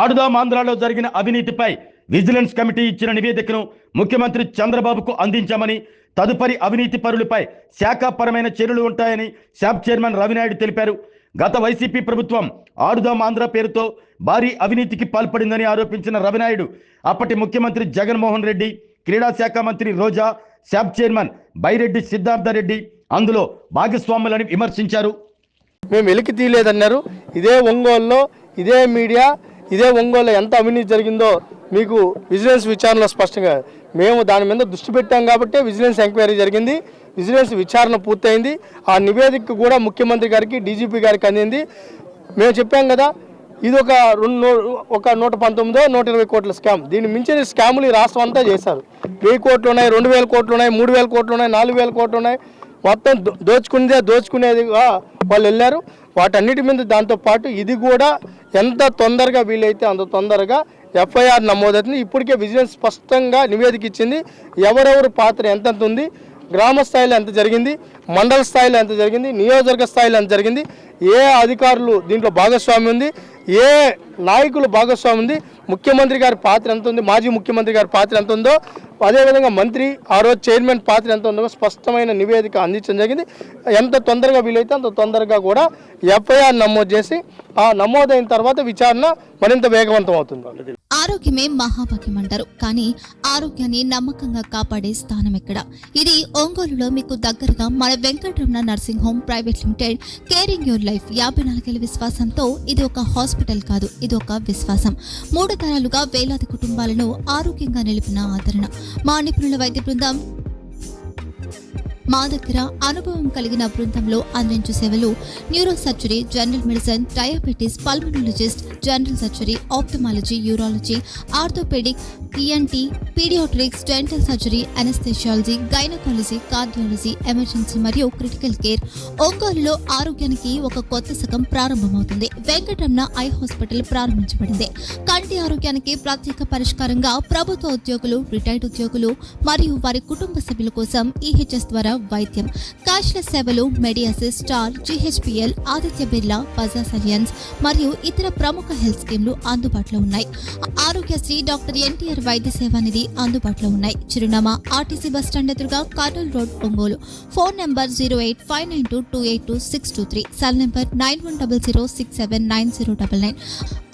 ఆడుదాం ఆంధ్రాలో జరిగిన అవినీతిపై విజిలెన్స్ కమిటీ ఇచ్చిన నివేదికను ముఖ్యమంత్రి చంద్రబాబుకు అందించామని, తదుపరి అవినీతి పరులపై శాఖాపరమైన చర్యలు ఉంటాయని శాప్ చైర్మన్ రవినాయుడు తెలిపారు. గత వైసీపీ ప్రభుత్వం ఆడుదాం ఆంధ్ర పేరుతో భారీ అవినీతికి పాల్పడిందని ఆరోపించిన రవినాయుడు అప్పటి ముఖ్యమంత్రి జగన్మోహన్ రెడ్డి, క్రీడా శాఖ మంత్రి రోజా, శాప్ చైర్మన్ బైరెడ్డి సిద్ధార్థరెడ్డి అందులో భాగస్వాములని విమర్శించారు. మేము వెలికి తీయలేదన్నారు. ఇదే ఒంగోలులో ఇదే మీడియా ఇదే ఒంగోలులో ఎంత అవినీతి జరిగిందో మీకు విజిలెన్స్ విచారణలో స్పష్టంగా మేము దాని మీద దృష్టి పెట్టాం కాబట్టి విజిలెన్స్ ఎంక్వైరీ జరిగింది. విజిలెన్స్ విచారణ పూర్తయింది. ఆ నివేదిక కూడా ముఖ్యమంత్రి గారికి, డీజీపీ గారికి అందింది. మేము చెప్పాం కదా, ఇది ఒక 119 120 కోట్ల స్కామ్. దీన్ని మించిన స్కాములు ఈ రాష్ట్రం అంతా చేశారు. 1000 కోట్లు ఉన్నాయి, 2000 కోట్లు ఉన్నాయి, 3000 కోట్లు ఉన్నాయి, 4000 కోట్లు ఉన్నాయి. మొత్తం దోచుకునేదిగా వాళ్ళు వెళ్ళారు. వాటన్నిటి మీద దాంతోపాటు ఇది కూడా ఎంత తొందరగా వీలైతే అంత తొందరగా ఎఫ్ఐఆర్ నమోదవుతుంది. ఇప్పటికే విజిలెన్స్ స్పష్టంగా నివేదిక ఇచ్చింది. ఎవరెవరు పాత్ర ఎంతెంత ఉంది, గ్రామ స్థాయిలో ఎంత జరిగింది, మండల స్థాయిలో ఎంత జరిగింది, నియోజకవర్గ స్థాయిలో ఎంత జరిగింది, ఏ అధికారులు దీంట్లో భాగస్వామి ఉంది, ఏ నాయకులు భాగస్వామి ఉంది, ముఖ్యమంత్రి గారి పాత్ర ఎంత ఉంది, మాజీ ముఖ్యమంత్రి గారి పాత్ర ఎంత ఉందో, అదేవిధంగా మంత్రి ఆ రోజు చైర్మన్ పాత్ర ఎంత ఉందో స్పష్టమైన నివేదిక అందించడం జరిగింది. ఎంత తొందరగా వీలైతే అంత తొందరగా కూడా ఎఫ్ఐఆర్ నమోదు చేసి ఆ నమోదైన తర్వాత విచారణ మరింత వేగవంతం అవుతుంది. ఆరోగ్యమే మహాభాగ్యం అంటారు, కానీ ఆరోగ్యాన్ని నమ్మకంగా కాపాడే స్థానం ఎక్కడ? ఇది ఒంగోలులో మీకు దగ్గరగా మన Venkataramana nursing home private limited. Caring your life 54 ఏళ్ల విశ్వాసంతో ఇది ఒక హాస్పిటల్ కాదు, ఇది ఒక విశ్వాసం. 3 తరాలుగా వేలాది కుటుంబాలను ఆరోగ్యంగా నిలిపిన ఆదరణ. మా నిపుణుల వైద్య బృందం మా దగ్గర అనుభవం కలిగిన బృందంలో అందించే సేవలు neuro surgery, general medicine, diabetes, pulmonologist, general surgery, ophthalmology, urology, orthopaedic, ENT, paediatrics, dental surgery, anaesthesiology, gynaecology, cardiology, emergency మరియు క్రిటికల్ కేర్. ఒంగోలులో ఆరోగ్యానికి ఒక కొత్త శకం ప్రారంభమవుతుంది. వెంకటరమణ ఐ హాస్పిటల్ ప్రారంభించబడింది. కంటి ఆరోగ్యానికి ప్రత్యేక పరిష్కారంగా ప్రభుత్వ ఉద్యోగులు, రిటైర్డ్ ఉద్యోగులు మరియు వారి కుటుంబ సభ్యుల కోసం ఈహెచ్ఎస్ ద్వారా వైద్యం, క్యాష్లెస్ సేవలు, మెడియాసిస్, స్టార్, జీహెచ్పిఎల్, ఆదిత్య బిర్లా, బజాజ్ అలియన్స్ మరియు ఇతర ప్రముఖ హెల్త్ స్కీమ్లు అందుబాటులో ఉన్నాయి. ఆరోగ్యశ్రీ, డాక్టర్ ఎన్టీఆర్ వైద్య సేవా నిధి అందుబాటులో ఉన్నాయి. చిరునామా ఆర్టీసీ బస్టాండ్ ఎదురుగా, Kurnool road, Ongole. Phone number 08592282623, cell number 9100679099.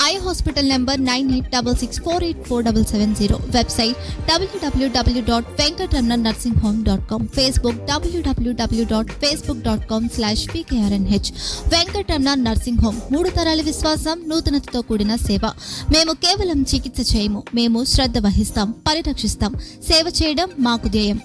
Eye hospital number 9866484770. Website www.venkatramanarsinghome.com. Facebook www.facebook.com/pkrnh. Venkataramana nursing home, 3 తరాల విశ్వాసం, నూతనతతో కూడిన సేవ. మేము కేవలం చికిత్స చేయము, మేము శ్రద్ధ వహిస్తాం, పరిరక్షిస్తాం. సేవ చేయడం మాకు ధ్యేయం.